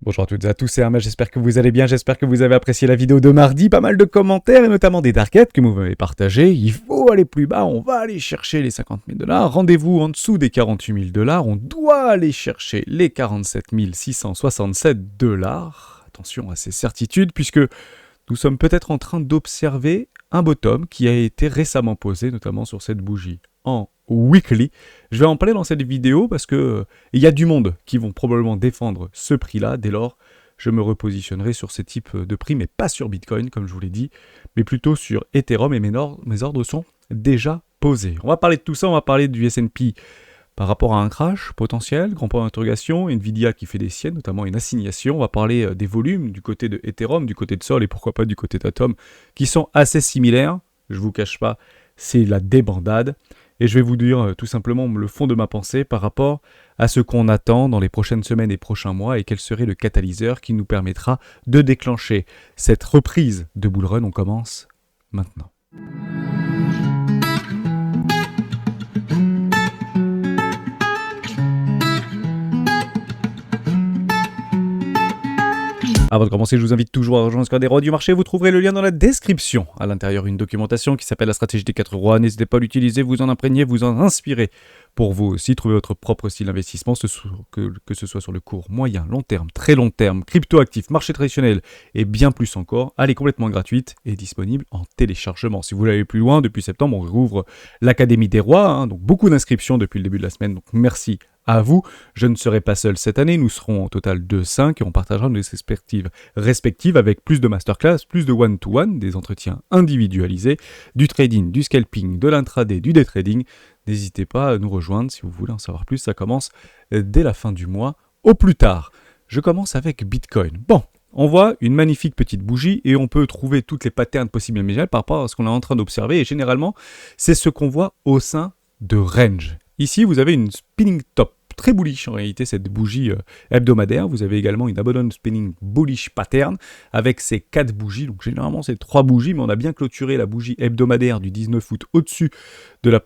Bonjour à toutes et à tous, c'est Hermès, j'espère que vous allez bien, j'espère que vous avez apprécié la vidéo de mardi, pas mal de commentaires et notamment des targets que vous m'avez partagés. Il faut aller plus bas, on va aller chercher les 50 000 $, rendez-vous en dessous des 48 000 $, on doit aller chercher les 47 667 $. Attention à ces certitudes puisque nous sommes peut-être en train d'observer un bottom qui a été récemment posé, notamment sur cette bougie en weekly. Je vais en parler dans cette vidéo parce que il y a du monde qui vont probablement défendre ce prix-là. Dès lors, je me repositionnerai sur ce type de prix, mais pas sur Bitcoin, comme je vous l'ai dit, mais plutôt sur Ethereum et mes ordres sont déjà posés. On va parler de tout ça, on va parler du S&P par rapport à un crash potentiel, grand point d'interrogation, Nvidia qui fait des siennes, notamment une assignation. On va parler des volumes du côté de Ethereum, du côté de Sol et pourquoi pas du côté d'Atom, qui sont assez similaires. Je vous cache pas, c'est la débandade. Et je vais vous dire tout simplement le fond de ma pensée par rapport à ce qu'on attend dans les prochaines semaines et prochains mois et quel serait le catalyseur qui nous permettra de déclencher cette reprise de bull run. On commence maintenant. Avant de commencer, je vous invite toujours à rejoindre le Squad des rois du marché. Vous trouverez le lien dans la description. À l'intérieur, une documentation qui s'appelle la stratégie des 4 rois. N'hésitez pas à l'utiliser, vous en imprégner, vous en inspirer pour vous aussi. Trouver votre propre style d'investissement, que ce soit sur le court, moyen, long terme, très long terme, crypto-actif, marché traditionnel et bien plus encore. Elle est complètement gratuite et disponible en téléchargement. Si vous voulez aller plus loin, depuis septembre, on rouvre l'Académie des rois. Donc beaucoup d'inscriptions depuis le début de la semaine. Donc merci à vous. Je ne serai pas seul cette année, nous serons au total de 5 et on partagera nos perspectives respectives avec plus de masterclass, plus de one-to-one, des entretiens individualisés, du trading, du scalping, de l'intraday, du day trading. N'hésitez pas à nous rejoindre si vous voulez en savoir plus, ça commence dès la fin du mois au plus tard. Je commence avec Bitcoin. Bon, on voit une magnifique petite bougie et on peut trouver toutes les patterns possibles et imaginables par rapport à ce qu'on est en train d'observer et généralement, c'est ce qu'on voit au sein de range. Ici, vous avez une spinning top. Très bullish en réalité cette bougie hebdomadaire. Vous avez également une abandon spinning bullish pattern avec ces 4 bougies. Donc généralement c'est 3 bougies, mais on a bien clôturé la bougie hebdomadaire du 19 août au-dessus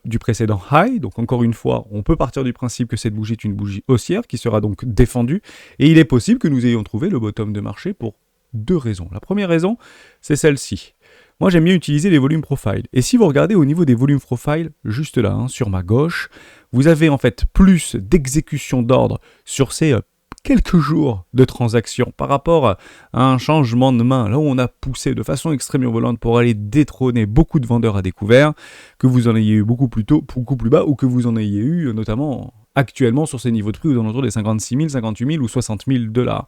du précédent high. Donc encore une fois, on peut partir du principe que cette bougie est une bougie haussière qui sera donc défendue. Et il est possible que nous ayons trouvé le bottom de marché pour 2 raisons. La première raison, c'est celle-ci. Moi, j'aime bien utiliser les volumes profile. Et si vous regardez au niveau des volumes profile, juste là, sur ma gauche, vous avez en fait plus d'exécution d'ordre sur ces quelques jours de transactions par rapport à un changement de main, là où on a poussé de façon extrêmement violente pour aller détrôner beaucoup de vendeurs à découvert, que vous en ayez eu beaucoup plus tôt, beaucoup plus bas, ou que vous en ayez eu notamment actuellement sur ces niveaux de prix aux alentours des 56 000, 58 000 ou 60 000 $.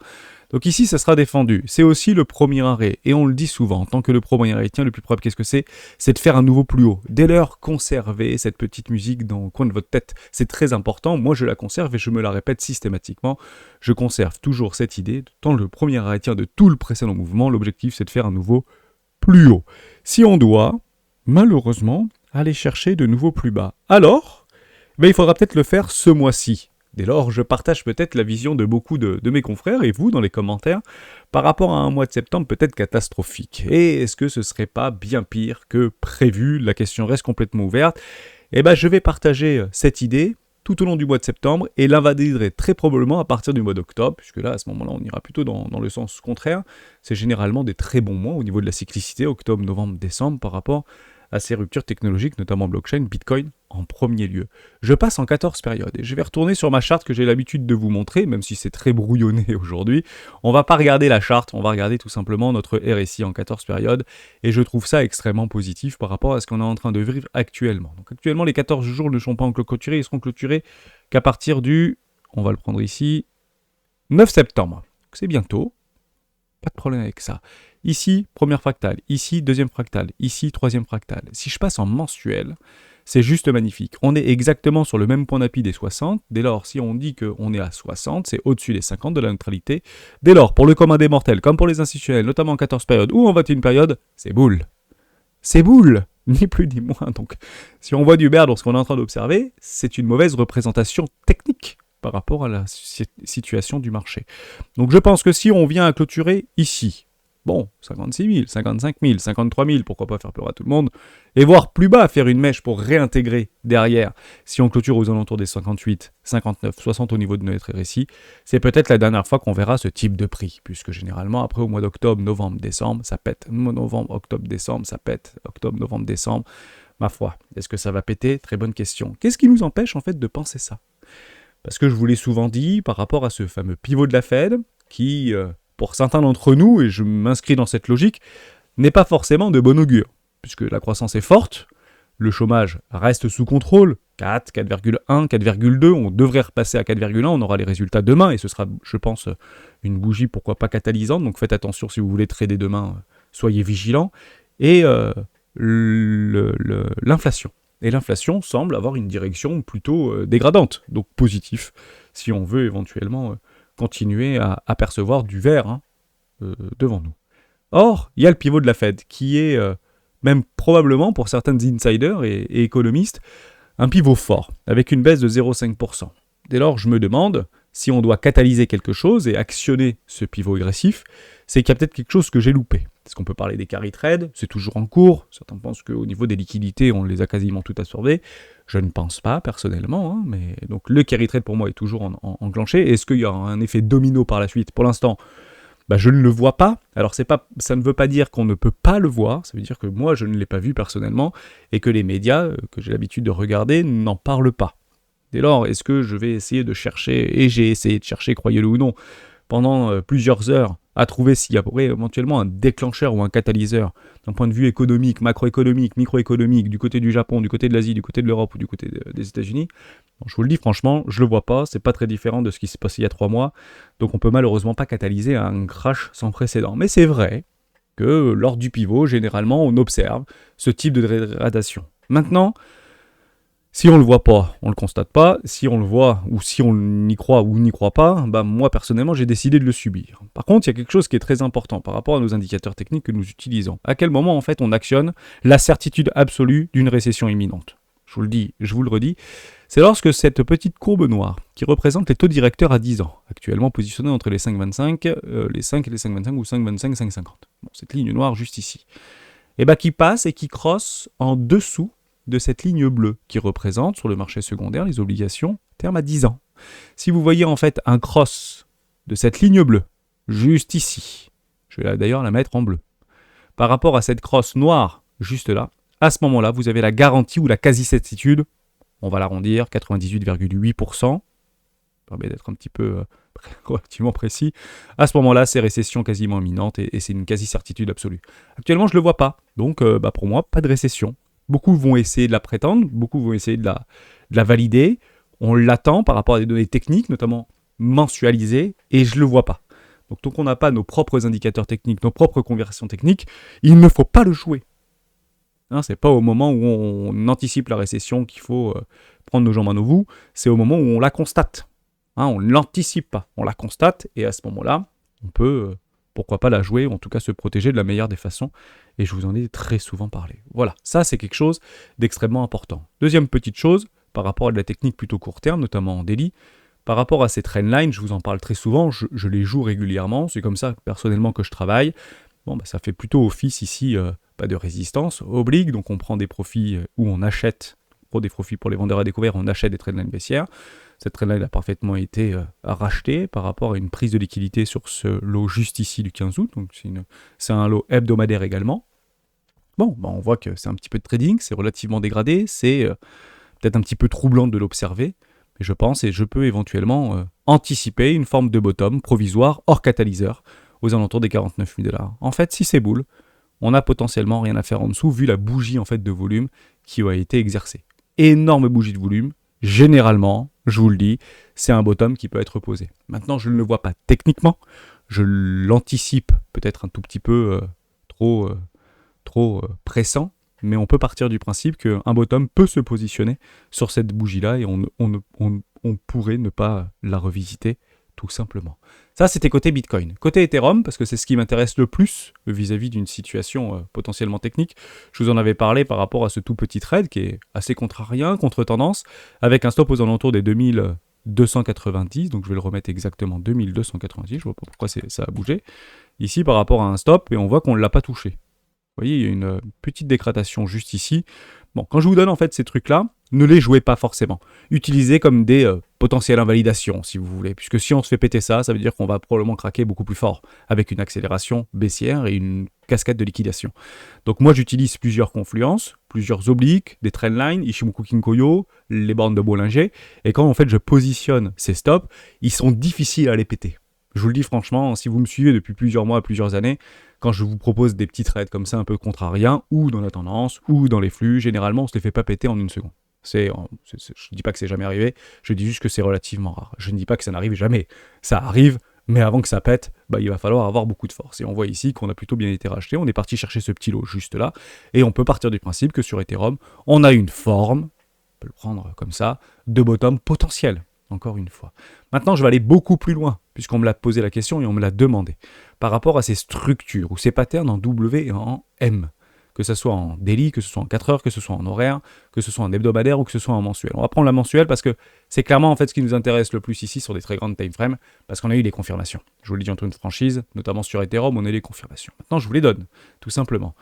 Donc ici, ça sera défendu. C'est aussi le premier arrêt. Et on le dit souvent, tant que le premier arrêt tient, le plus probable, qu'est-ce que c'est? C'est de faire un nouveau plus haut. Dès lors, conservez cette petite musique dans le coin de votre tête. C'est très important. Moi, je la conserve et je me la répète systématiquement. Je conserve toujours cette idée. Tant le premier arrêt tient de tout le précédent mouvement, l'objectif, c'est de faire un nouveau plus haut. Si on doit, malheureusement, aller chercher de nouveaux plus bas, alors, il faudra peut-être le faire ce mois-ci. Dès lors, je partage peut-être la vision de beaucoup de mes confrères et vous dans les commentaires par rapport à un mois de septembre peut-être catastrophique. Et est-ce que ce serait pas bien pire que prévu? La question reste complètement ouverte. Je vais partager cette idée tout au long du mois de septembre et l'invaliderai très probablement à partir du mois d'octobre, puisque là, à ce moment-là, on ira plutôt dans le sens contraire. C'est généralement des très bons mois au niveau de la cyclicité, octobre, novembre, décembre, par rapport à ces ruptures technologiques, notamment blockchain, Bitcoin en premier lieu. Je passe en 14 périodes et je vais retourner sur ma charte que j'ai l'habitude de vous montrer, même si c'est très brouillonné aujourd'hui. On va pas regarder la charte, on va regarder tout simplement notre RSI en 14 périodes et je trouve ça extrêmement positif par rapport à ce qu'on est en train de vivre actuellement. Donc actuellement, les 14 jours ne sont pas encore clôturés, ils seront clôturés qu'à partir du, on va le prendre ici, 9 septembre. Donc c'est bientôt. Pas de problème avec ça. Ici, première fractale. Ici, deuxième fractale. Ici, troisième fractale. Si je passe en mensuel, c'est juste magnifique. On est exactement sur le même point d'appui des 60. Dès lors, si on dit qu'on est à 60, c'est au-dessus des 50 de la neutralité. Dès lors, pour le commun des mortels, comme pour les institutionnels, notamment en 14 périodes ou en 21 périodes, c'est boule. C'est boule, ni plus ni moins. Donc, si on voit du bear dans ce qu'on est en train d'observer, c'est une mauvaise représentation technique par rapport à la situation du marché. Donc je pense que si on vient à clôturer ici, Bon, 56 000, 55 000, 53 000, pourquoi pas faire peur à tout le monde, et voire plus bas, faire une mèche pour réintégrer derrière. Si on clôture aux alentours des 58, 59, 60 au niveau de notre RSI, c'est peut-être la dernière fois qu'on verra ce type de prix, puisque généralement, après au mois d'octobre, novembre, décembre, ça pète. Novembre, octobre, décembre, ça pète. Octobre, novembre, décembre, ma foi, est-ce que ça va péter? Très bonne question. Qu'est-ce qui nous empêche en fait de penser ça? Parce que je vous l'ai souvent dit, par rapport à ce fameux pivot de la Fed, qui, pour certains d'entre nous, et je m'inscris dans cette logique, n'est pas forcément de bon augure, puisque la croissance est forte, le chômage reste sous contrôle, 4, 4,1, 4,2, on devrait repasser à 4,1, on aura les résultats demain, et ce sera, je pense, une bougie, pourquoi pas catalysante, donc faites attention si vous voulez trader demain, soyez vigilants, et l'inflation. Et l'inflation semble avoir une direction plutôt dégradante, donc positif, si on veut éventuellement continuer à apercevoir du vert devant nous. Or, il y a le pivot de la Fed, qui est même probablement, pour certains insiders et économistes, un pivot fort, avec une baisse de 0,5%. Dès lors, je me demande si on doit catalyser quelque chose et actionner ce pivot agressif, c'est qu'il y a peut-être quelque chose que j'ai loupé. Est-ce qu'on peut parler des carry trades? C'est toujours en cours. Certains pensent qu'au niveau des liquidités, on les a quasiment toutes absorbées. Je ne pense pas, personnellement. Mais donc le carry trade, pour moi, est toujours enclenché. Est-ce qu'il y aura un effet domino par la suite? Pour l'instant, je ne le vois pas. Alors, ça ne veut pas dire qu'on ne peut pas le voir. Ça veut dire que moi, je ne l'ai pas vu personnellement et que les médias, que j'ai l'habitude de regarder, n'en parlent pas. Dès lors, est-ce que je vais essayer de chercher, et j'ai essayé de chercher, croyez-le ou non, pendant plusieurs heures, à trouver s'il y aurait éventuellement un déclencheur ou un catalyseur d'un point de vue économique, macroéconomique, microéconomique, du côté du Japon, du côté de l'Asie, du côté de l'Europe ou du côté des États-Unis. Bon, je vous le dis franchement, je le vois pas, c'est pas très différent de ce qui s'est passé il y a 3 mois, donc on peut malheureusement pas catalyser un crash sans précédent. Mais c'est vrai que lors du pivot, généralement, on observe ce type de dégradation. Maintenant, si on le voit pas, on le constate pas. Si on le voit, ou si on y croit ou n'y croit pas, moi personnellement j'ai décidé de le subir. Par contre, il y a quelque chose qui est très important par rapport à nos indicateurs techniques que nous utilisons. À quel moment en fait on actionne la certitude absolue d'une récession imminente? Je vous le dis, je vous le redis, c'est lorsque cette petite courbe noire, qui représente les taux directeurs à 10 ans, actuellement positionnés entre les 5,25, les 5 et les 5,25 ou 5,25, 5,50. Bon, cette ligne noire juste ici. Et qui passe et qui crosse en dessous de cette ligne bleue qui représente sur le marché secondaire les obligations terme à 10 ans. Si vous voyez en fait un cross de cette ligne bleue, juste ici, je vais d'ailleurs la mettre en bleu, par rapport à cette cross noire juste là, à ce moment-là, vous avez la garantie ou la quasi-certitude, on va l'arrondir, 98,8%, permet d'être un petit peu relativement précis. À ce moment-là, c'est récession quasiment imminente et c'est une quasi-certitude absolue. Actuellement, je ne le vois pas, donc pour moi, pas de récession. Beaucoup vont essayer de la prétendre, beaucoup vont essayer de la valider. On l'attend par rapport à des données techniques, notamment mensualisées, et je ne le vois pas. Donc tant qu'on n'a pas nos propres indicateurs techniques, nos propres conversions techniques, il ne faut pas le jouer. C'est pas au moment où on anticipe la récession qu'il faut prendre nos jambes à nos vous, c'est au moment où on la constate. On ne l'anticipe pas, on la constate, et à ce moment-là, on peut... pourquoi pas la jouer, ou en tout cas se protéger de la meilleure des façons, et je vous en ai très souvent parlé. Voilà, ça c'est quelque chose d'extrêmement important. Deuxième petite chose, par rapport à de la technique plutôt court terme, notamment en daily, par rapport à ces trendlines, je vous en parle très souvent, je les joue régulièrement, c'est comme ça personnellement que je travaille. Bon, ça fait plutôt office ici, pas de résistance, oblique, donc on prend des profits où on achète, pour des profits pour les vendeurs à découvert, on achète des trendlines baissières. Cette trendline a parfaitement été rachetée par rapport à une prise de liquidité sur ce lot juste ici du 15 août. Donc c'est un lot hebdomadaire également. Bon, on voit que c'est un petit peu de trading, c'est relativement dégradé, c'est peut-être un petit peu troublant de l'observer, mais je pense et je peux éventuellement anticiper une forme de bottom provisoire hors catalyseur aux alentours des 49 000 $. En fait, si c'est boule, on n'a potentiellement rien à faire en dessous vu la bougie en fait de volume qui a été exercée. Énorme bougie de volume. Généralement, je vous le dis, c'est un bottom qui peut être posé. Maintenant, je ne le vois pas techniquement, je l'anticipe peut-être un tout petit peu trop pressant, mais on peut partir du principe qu'un bottom peut se positionner sur cette bougie-là et on pourrait ne pas la revisiter tout simplement. Ça, c'était côté Bitcoin. Côté Ethereum, parce que c'est ce qui m'intéresse le plus vis-à-vis d'une situation potentiellement technique, je vous en avais parlé par rapport à ce tout petit trade qui est assez contrarien, contre-tendance, avec un stop aux alentours des 2290, donc je vais le remettre exactement 2290, je vois pas pourquoi ça a bougé, ici par rapport à un stop, et on voit qu'on ne l'a pas touché. Vous voyez, il y a une petite dégradation juste ici. Bon, quand je vous donne en fait ces trucs-là, ne les jouez pas forcément. Utilisez comme des potentielles invalidations, si vous voulez, puisque si on se fait péter ça, ça veut dire qu'on va probablement craquer beaucoup plus fort, avec une accélération baissière et une cascade de liquidation. Donc moi j'utilise plusieurs confluences, plusieurs obliques, des trendlines, Ichimoku Kinkoyo, les bornes de Bollinger, et quand en fait je positionne ces stops, ils sont difficiles à les péter. Je vous le dis franchement, si vous me suivez depuis plusieurs mois, plusieurs années, quand je vous propose des petits trades comme ça un peu contrariens, ou dans la tendance, ou dans les flux, généralement on se les fait pas péter en une seconde. Je ne dis pas que c'est jamais arrivé, je dis juste que c'est relativement rare. Je ne dis pas que ça n'arrive jamais. Ça arrive, mais avant que ça pète, il va falloir avoir beaucoup de force. Et on voit ici qu'on a plutôt bien été racheté, on est parti chercher ce petit lot juste là, et on peut partir du principe que sur Ethereum, on a une forme, on peut le prendre comme ça, de bottom potentiel. Encore une fois. Maintenant, je vais aller beaucoup plus loin, puisqu'on me l'a posé la question et on me l'a demandé, par rapport à ces structures ou ces patterns en W et en M, que ce soit en daily, que ce soit en 4 heures, que ce soit en horaire, que ce soit en hebdomadaire ou que ce soit en mensuel. On va prendre la mensuelle parce que c'est clairement en fait ce qui nous intéresse le plus ici sur des très grandes time frames, parce qu'on a eu les confirmations. Je vous l'ai dit en toute franchise, notamment sur Ethereum, on a eu les confirmations. Maintenant, je vous les donne, tout simplement.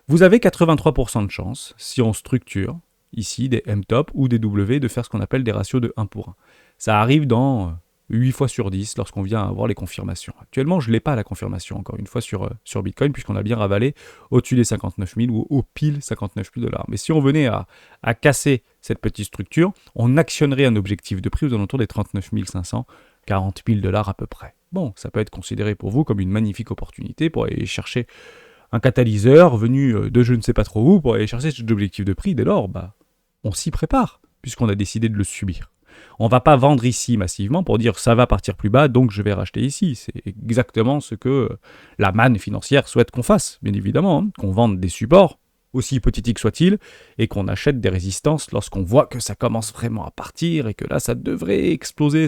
Vous avez 83% de chance, si on structure, ici, des M-top ou des W, de faire ce qu'on appelle des ratios de 1 pour 1. Ça arrive dans 8 fois sur 10 lorsqu'on vient avoir les confirmations. Actuellement, je ne l'ai pas la confirmation, encore une fois, sur Bitcoin, puisqu'on a bien ravalé au-dessus des 59 000 ou au pile 59 000 $. Mais si on venait à casser cette petite structure, on actionnerait un objectif de prix aux alentours des 39 500, 40 000 $ à peu près. Bon, ça peut être considéré pour vous comme une magnifique opportunité pour aller chercher un catalyseur venu de je ne sais pas trop où pour aller chercher cet objectif de prix. Dès lors, on s'y prépare, puisqu'on a décidé de le subir. On ne va pas vendre ici massivement pour dire ça va partir plus bas, donc je vais racheter ici. C'est exactement ce que la manne financière souhaite qu'on fasse, bien évidemment, qu'on vende des supports, aussi hypothétiques soient-ils, et qu'on achète des résistances lorsqu'on voit que ça commence vraiment à partir et que là ça devrait exploser,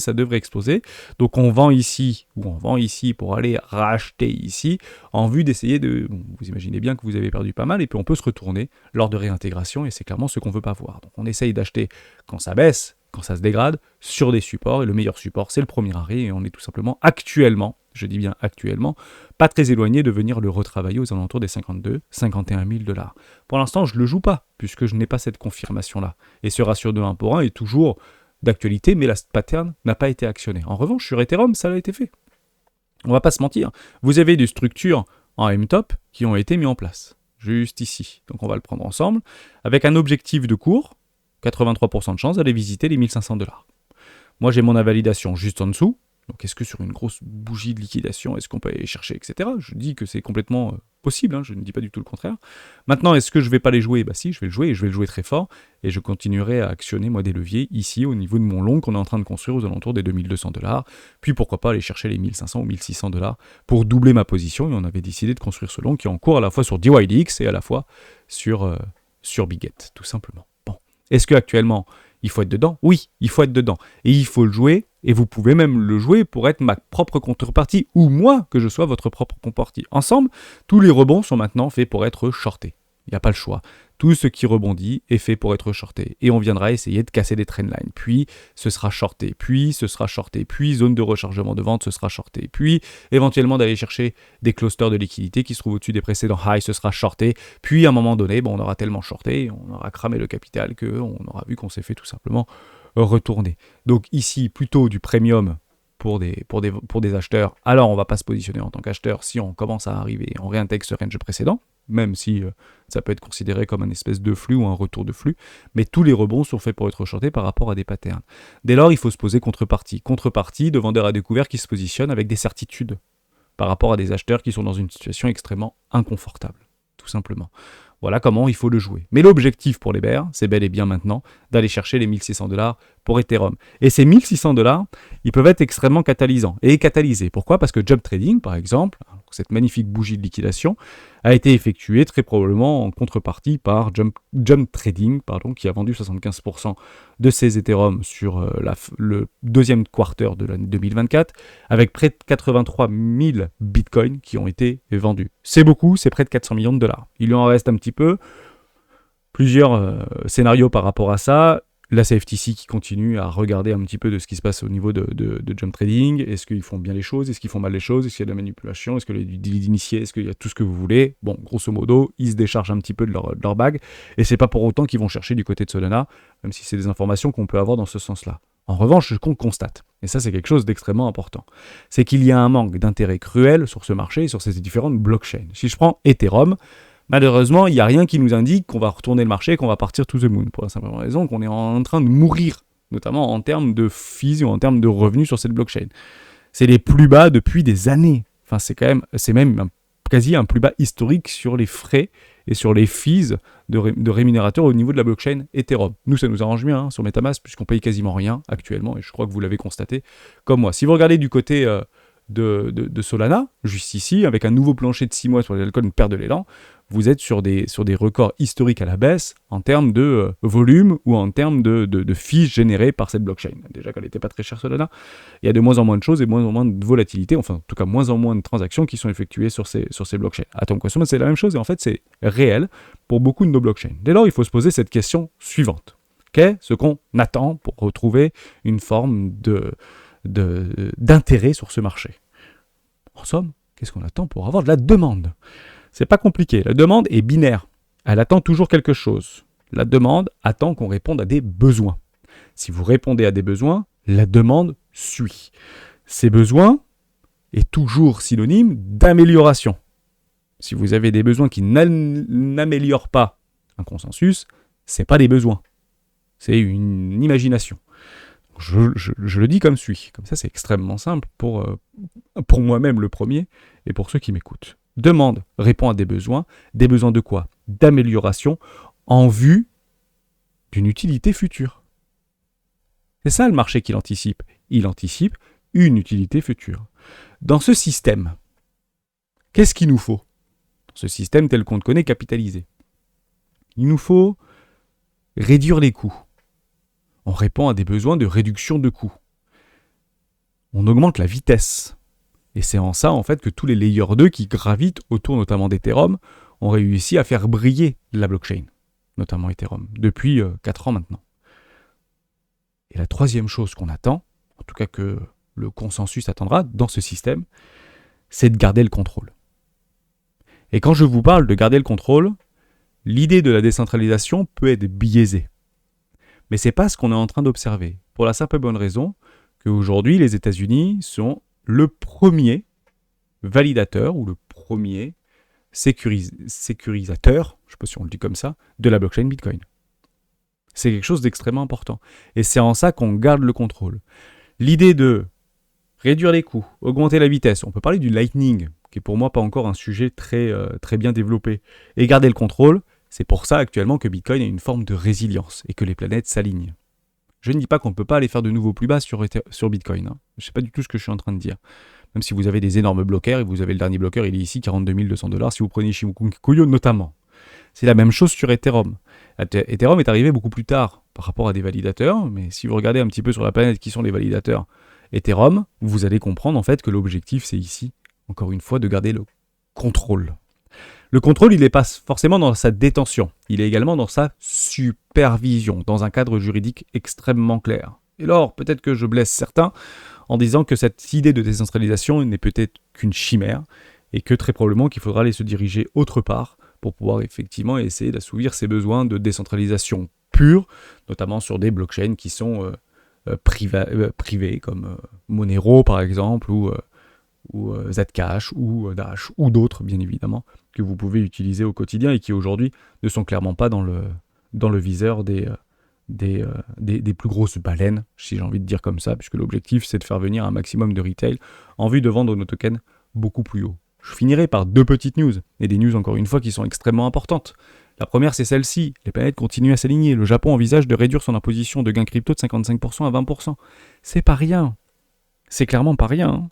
Donc on vend ici, ou on vend ici pour aller racheter ici, en vue d'essayer de... Bon, vous imaginez bien que vous avez perdu pas mal, et puis on peut se retourner lors de réintégration, et c'est clairement ce qu'on ne veut pas voir. Donc on essaye d'acheter quand ça baisse, quand ça se dégrade, sur des supports, et le meilleur support c'est le premier arrêt, et on est tout simplement actuellement, je dis bien actuellement, pas très éloigné de venir le retravailler aux alentours des 52, 51 000 $. Pour l'instant, je ne le joue pas, puisque je n'ai pas cette confirmation-là. Et ce ratio de 1 pour 1 est toujours d'actualité, mais la pattern n'a pas été actionnée. En revanche, sur Ethereum, ça a été fait. On va pas se mentir, vous avez des structures en M-top qui ont été mises en place, juste ici. Donc on va le prendre ensemble, avec un objectif de cours, 83% de chance d'aller visiter les 1500 $. Moi, j'ai mon invalidation juste en dessous. Donc, est-ce que sur une grosse bougie de liquidation, est-ce qu'on peut aller chercher, etc. Je dis que c'est complètement possible, je ne dis pas du tout le contraire. Maintenant, est-ce que je ne vais pas les jouer ? Si, je vais le jouer, et je vais le jouer très fort, et je continuerai à actionner, moi, des leviers ici, au niveau de mon long qu'on est en train de construire aux alentours des 2200 $, puis pourquoi pas aller chercher les 1500 ou 1600 $ pour doubler ma position, et on avait décidé de construire ce long qui est en cours à la fois sur DYDX et à la fois sur Biget, tout simplement. Bon. Est-ce qu'actuellement, il faut être dedans ? Oui, il faut être dedans. Et il faut le jouer, et vous pouvez même le jouer pour être ma propre contrepartie, ou moi, que je sois votre propre contrepartie. Ensemble, tous les rebonds sont maintenant faits pour être shortés. Il n'y a pas le choix. Tout ce qui rebondit est fait pour être shorté. Et on viendra essayer de casser des trendlines. Puis, ce sera shorté. Puis, ce sera shorté. Puis, zone de rechargement de vente, ce sera shorté. Puis, éventuellement, d'aller chercher des clusters de liquidité qui se trouvent au-dessus des précédents highs, ce sera shorté. Puis, à un moment donné, on aura tellement shorté, on aura cramé le capital qu'on aura vu qu'on s'est fait tout simplement retourner. Donc, ici, plutôt du premium pour des acheteurs. Alors, on ne va pas se positionner en tant qu'acheteur si on commence à arriver, on réintègre ce range précédent, même si ça peut être considéré comme un espèce de flux ou un retour de flux, mais tous les rebonds sont faits pour être shortés par rapport à des patterns. Dès lors, il faut se poser contrepartie. Contrepartie de vendeurs à découvert qui se positionnent avec des certitudes par rapport à des acheteurs qui sont dans une situation extrêmement inconfortable, tout simplement. Voilà comment il faut le jouer. Mais l'objectif pour les bears, c'est bel et bien maintenant d'aller chercher les 1600 $ pour Ethereum. Et ces 1600 $, ils peuvent être extrêmement catalysants et catalysés. Pourquoi ? Parce que Jump Trading, par exemple, cette magnifique bougie de liquidation, a été effectuée très probablement en contrepartie par Jump Trading, qui a vendu 75% de ses Ethereum sur le deuxième quarter de l'année 2024, avec près de 83 000 bitcoins qui ont été vendus. C'est beaucoup, c'est près de 400 millions de $. Il lui en reste un petit peu, plusieurs scénarios par rapport à ça. la CFTC qui continue à regarder un petit peu de ce qui se passe au niveau de jump trading. Est-ce qu'ils font bien les choses? Est-ce qu'ils font mal les choses? Est-ce qu'il y a de la manipulation? Est-ce qu'il y a du délit d'initié? Est-ce qu'il y a tout ce que vous voulez? Bon, grosso modo, ils se déchargent un petit peu de leur bague. Et c'est pas pour autant qu'ils vont chercher du côté de Solana, même si c'est des informations qu'on peut avoir dans ce sens-là. En revanche, ce qu'on constate, et ça c'est quelque chose d'extrêmement important, c'est qu'il y a un manque d'intérêt cruel sur ce marché et sur ces différentes blockchains. Si je prends Ethereum, malheureusement, il n'y a rien qui nous indique qu'on va retourner le marché, qu'on va partir to the moon, pour la simple raison qu'on est en train de mourir, notamment en termes de fees ou en termes de revenus sur cette blockchain. C'est les plus bas depuis des années. Enfin, c'est même quasi un plus bas historique sur les frais et sur les fees de rémunérateurs au niveau de la blockchain Ethereum. Nous, ça nous arrange bien sur MetaMask, puisqu'on paye quasiment rien actuellement, et je crois que vous l'avez constaté comme moi. Si vous regardez du côté de Solana, juste ici, avec un nouveau plancher de 6 mois sur les altcoins perd de l'élan, vous êtes sur des records historiques à la baisse en termes de volume ou en termes de fees générées par cette blockchain. Déjà qu'elle n'était pas très chère Solana, il y a de moins en moins de choses et moins en moins de volatilité, enfin en tout cas moins en moins de transactions qui sont effectuées sur ces blockchains. Atom Cosmos, c'est la même chose et en fait c'est réel pour beaucoup de nos blockchains. Dès lors, il faut se poser cette question suivante. Qu'est-ce qu'on attend pour retrouver une forme d'intérêt sur ce marché? En somme, qu'est-ce qu'on attend pour avoir de la demande? C'est pas compliqué, la demande est binaire. Elle attend toujours quelque chose. La demande attend qu'on réponde à des besoins. Si vous répondez à des besoins, la demande suit. Ces besoins est toujours synonyme d'amélioration. Si vous avez des besoins qui n'améliorent pas un consensus, c'est pas des besoins. C'est une imagination. Je le dis comme suit. Comme ça, c'est extrêmement simple pour moi-même le premier et pour ceux qui m'écoutent. Demande répond à des besoins. Des besoins de quoi? D'amélioration en vue d'une utilité future. C'est ça le marché qu'il anticipe. Il anticipe une utilité future. Dans ce système, qu'est-ce qu'il nous faut? Dans ce système tel qu'on le connaît capitalisé, il nous faut réduire les coûts. On répond à des besoins de réduction de coûts. On augmente la vitesse. Et c'est en ça, en fait, que tous les layers 2 qui gravitent autour notamment d'Ethereum ont réussi à faire briller la blockchain, notamment Ethereum, depuis 4 ans maintenant. Et la troisième chose qu'on attend, en tout cas que le consensus attendra dans ce système, c'est de garder le contrôle. Et quand je vous parle de garder le contrôle, l'idée de la décentralisation peut être biaisée. Mais ce n'est pas ce qu'on est en train d'observer, pour la simple et bonne raison qu'aujourd'hui, les États-Unis sont le premier validateur ou le premier sécurisateur, je ne sais pas si on le dit comme ça, de la blockchain Bitcoin. C'est quelque chose d'extrêmement important. Et c'est en ça qu'on garde le contrôle. L'idée de réduire les coûts, augmenter la vitesse, on peut parler du Lightning, qui est pour moi pas encore un sujet très bien développé, et garder le contrôle, c'est pour ça actuellement que Bitcoin a une forme de résilience et que les planètes s'alignent. Je ne dis pas qu'on ne peut pas aller faire de nouveaux plus bas sur Bitcoin. Hein. Je ne sais pas du tout ce que je suis en train de dire. Même si vous avez des énormes bloqueurs, et vous avez le dernier bloqueur, il est ici, 42 200$, si vous prenez Shimokuyo notamment. C'est la même chose sur Ethereum. Ethereum est arrivé beaucoup plus tard par rapport à des validateurs, mais si vous regardez un petit peu sur la planète qui sont les validateurs Ethereum, vous allez comprendre en fait que l'objectif c'est ici, encore une fois, de garder le contrôle. Le contrôle, il n'est pas forcément dans sa détention, il est également dans sa supervision, dans un cadre juridique extrêmement clair. Et alors, peut-être que je blesse certains en disant que cette idée de décentralisation n'est peut-être qu'une chimère, et que très probablement qu'il faudra aller se diriger autre part pour pouvoir effectivement essayer d'assouvir ses besoins de décentralisation pure, notamment sur des blockchains qui sont privés, comme Monero par exemple, ou Zcash, ou Dash, ou d'autres bien évidemment, que vous pouvez utiliser au quotidien et qui aujourd'hui ne sont clairement pas dans le viseur des plus grosses baleines, si j'ai envie de dire comme ça, puisque l'objectif c'est de faire venir un maximum de retail en vue de vendre nos tokens beaucoup plus haut. Je finirai par 2 petites news, et des news encore une fois qui sont extrêmement importantes. La première c'est celle-ci, les planètes continuent à s'aligner, le Japon envisage de réduire son imposition de gains crypto de 55% à 20%. C'est pas rien, c'est clairement pas rien. Hein.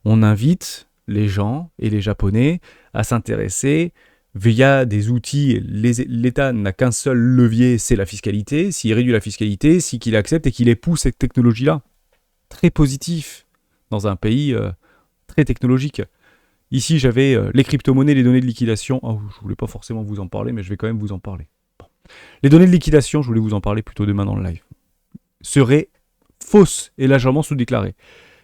On invite les gens et les Japonais à s'intéresser via des outils. L'État n'a qu'un seul levier, c'est la fiscalité. S'il réduit la fiscalité, c'est qu'il accepte et qu'il épouse cette technologie-là. Très positif dans un pays très technologique. Ici, j'avais les crypto-monnaies, les données de liquidation. Oh, je ne voulais pas forcément vous en parler, mais je vais quand même vous en parler. Bon. Les données de liquidation, je voulais vous en parler plutôt demain dans le live, seraient fausses et largement sous-déclarées.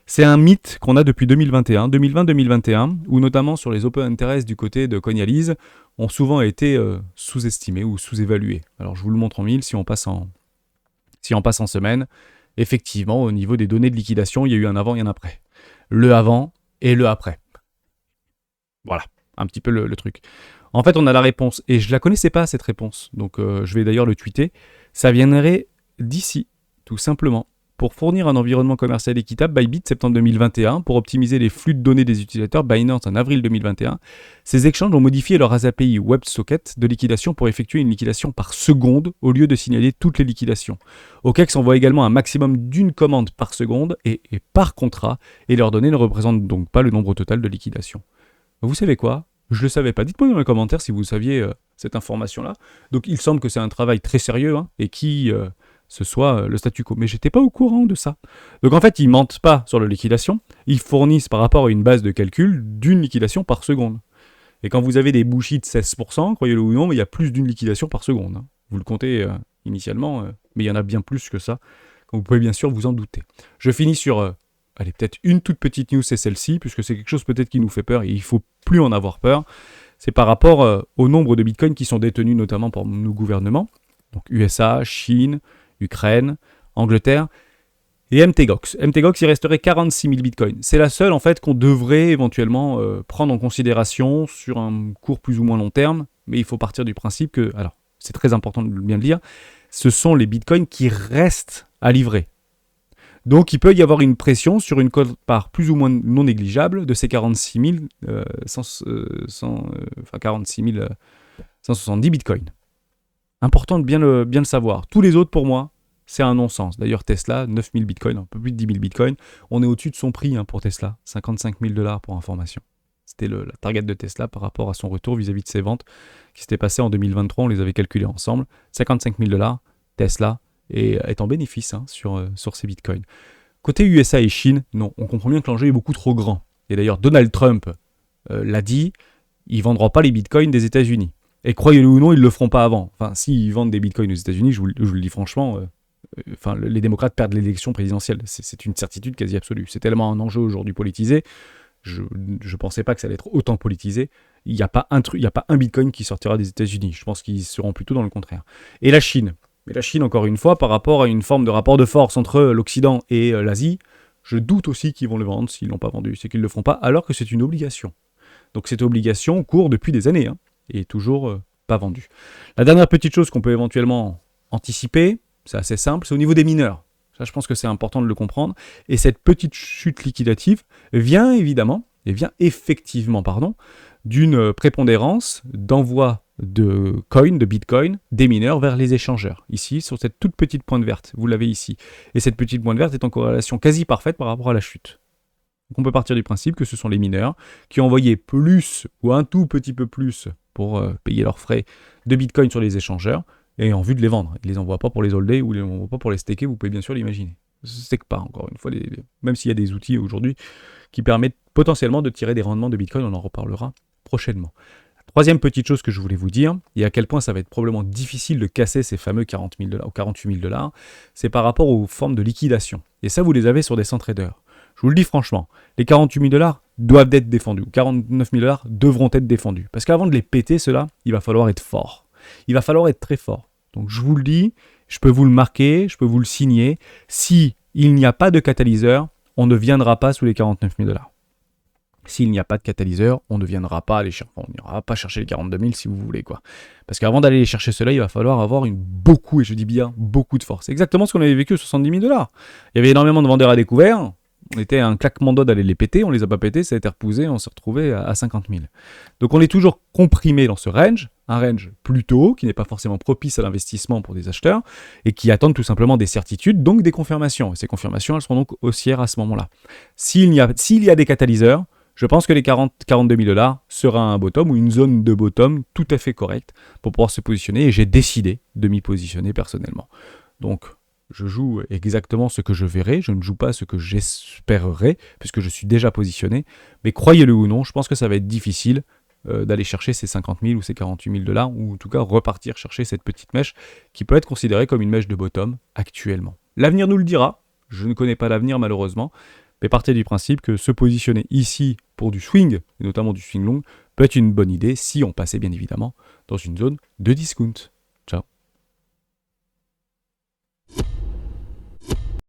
C'est un mythe qu'on a depuis 2021, 2020-2021, où notamment sur les open interest du côté de Coinalyse, ont souvent été sous-estimés ou sous-évalués. Alors je vous le montre en mille, si on passe en semaine, effectivement, au niveau des données de liquidation, il y a eu un avant et un après. Le avant et le après. Voilà, un petit peu le truc. En fait, on a la réponse, et je la connaissais pas cette réponse, donc je vais d'ailleurs le tweeter. Ça viendrait d'ici, tout simplement. Pour fournir un environnement commercial équitable, Bybit, septembre 2021, pour optimiser les flux de données des utilisateurs, Binance en avril 2021, ces exchanges ont modifié leur API WebSocket de liquidation pour effectuer une liquidation par seconde au lieu de signaler toutes les liquidations. OKEx envoie également un maximum d'une commande par seconde et par contrat, et leurs données ne représentent donc pas le nombre total de liquidations. Vous savez quoi ? Je ne le savais pas. Dites-moi dans les commentaires si vous saviez cette information-là. Donc il semble que c'est un travail très sérieux et qui... ce soit le statu quo. Mais j'étais pas au courant de ça. Donc en fait, ils mentent pas sur la liquidation, ils fournissent par rapport à une base de calcul d'une liquidation par seconde. Et quand vous avez des bullshit de 16%, croyez-le ou non, il y a plus d'une liquidation par seconde. Vous le comptez initialement, mais il y en a bien plus que ça. Vous pouvez bien sûr vous en douter. Je finis sur, allez, peut-être une toute petite news, c'est celle-ci, puisque c'est quelque chose peut-être qui nous fait peur, et il faut plus en avoir peur. C'est par rapport au nombre de bitcoins qui sont détenus notamment par nos gouvernements, donc USA, Chine, Ukraine, Angleterre, et MTGOX. MTGOX, il resterait 46 000 bitcoins. C'est la seule, en fait, qu'on devrait éventuellement prendre en considération sur un court plus ou moins long terme, mais il faut partir du principe que, alors, c'est très important de bien le dire, ce sont les bitcoins qui restent à livrer. Donc, il peut y avoir une pression sur une quote-part plus ou moins non négligeable de ces 46 170 bitcoins. Important de bien le savoir. Tous les autres, pour moi, c'est un non-sens. D'ailleurs, Tesla, 9 000 bitcoins, un peu plus de 10 000 bitcoins. On est au-dessus de son prix pour Tesla. 55 000 $ pour information. C'était la target de Tesla par rapport à son retour vis-à-vis de ses ventes qui s'était passé en 2023. On les avait calculés ensemble. 55 000 $, Tesla est en bénéfice sur ces bitcoins. Côté USA et Chine, non. On comprend bien que l'enjeu est beaucoup trop grand. Et d'ailleurs, Donald Trump l'a dit, ils ne vendront pas les bitcoins des États-Unis. Et croyez-le ou non, ils ne le feront pas avant. Enfin, s'ils vendent des bitcoins aux États-Unis, je vous le dis franchement, les démocrates perdent l'élection présidentielle. C'est une certitude quasi absolue. C'est tellement un enjeu aujourd'hui politisé. Je ne pensais pas que ça allait être autant politisé. Il n'y a pas un bitcoin qui sortira des États-Unis. Je pense qu'ils seront plutôt dans le contraire. Et la Chine. Mais la Chine, encore une fois, par rapport à une forme de rapport de force entre l'Occident et l'Asie, je doute aussi qu'ils vont le vendre s'ils ne l'ont pas vendu. C'est qu'ils ne le feront pas, alors que c'est une obligation. Donc cette obligation court depuis des années. Et toujours pas vendu. La dernière petite chose qu'on peut éventuellement anticiper, c'est assez simple, c'est au niveau des mineurs. Ça, je pense que c'est important de le comprendre. Et cette petite chute liquidative vient effectivement, d'une prépondérance d'envoi de coins, de bitcoin, des mineurs vers les échangeurs. Ici, sur cette toute petite pointe verte, vous l'avez ici. Et cette petite pointe verte est en corrélation quasi parfaite par rapport à la chute. Donc on peut partir du principe que ce sont les mineurs qui ont envoyé plus ou un tout petit peu plus pour payer leurs frais de bitcoin sur les échangeurs et en vue de les vendre. Ils ne les envoient pas pour les holder ou ils ne les envoient pas pour les staker, vous pouvez bien sûr l'imaginer. C'est que pas, encore une fois, même s'il y a des outils aujourd'hui qui permettent potentiellement de tirer des rendements de bitcoin, on en reparlera prochainement. La troisième petite chose que je voulais vous dire, et à quel point ça va être probablement difficile de casser ces fameux 40 000 $ ou 48 000 $, c'est par rapport aux formes de liquidation. Et ça, vous les avez sur des centres traders. Je vous le dis franchement, les 48 000 $ doivent être défendus, ou 49 000 $ devront être défendus. Parce qu'avant de les péter, ceux-là, il va falloir être fort. Il va falloir être très fort. Donc je vous le dis, je peux vous le marquer, je peux vous le signer. Si il n'y a pas de catalyseur, on ne viendra pas sous les 49 000 $. S'il n'y a pas de catalyseur, on ne viendra pas aller chercher, on n'ira pas chercher les 42 000 si vous voulez quoi. Parce qu'avant d'aller chercher cela, il va falloir avoir beaucoup, et je dis bien beaucoup de force. C'est exactement ce qu'on avait vécu aux 70 000 $. Il y avait énormément de vendeurs à découvert. On était à un claquement d'eau d'aller les péter, on les a pas pétés, ça a été repoussé, on s'est retrouvé à 50 000. Donc on est toujours comprimé dans ce range, un range plus haut, qui n'est pas forcément propice à l'investissement pour des acheteurs, et qui attendent tout simplement des certitudes, donc des confirmations. Et ces confirmations, elles seront donc haussières à ce moment-là. S'il y a des catalyseurs, je pense que les 42 000 $ sera un bottom ou une zone de bottom tout à fait correcte pour pouvoir se positionner, et j'ai décidé de m'y positionner personnellement. Donc, je joue exactement ce que je verrai, je ne joue pas ce que j'espérerais, puisque je suis déjà positionné, mais croyez-le ou non, je pense que ça va être difficile d'aller chercher ces 50 000 ou ces 48 000 $, ou en tout cas repartir chercher cette petite mèche qui peut être considérée comme une mèche de bottom actuellement. L'avenir nous le dira, je ne connais pas l'avenir malheureusement, mais partez du principe que se positionner ici pour du swing, et notamment du swing long, peut être une bonne idée si on passait bien évidemment dans une zone de discount. Ciao.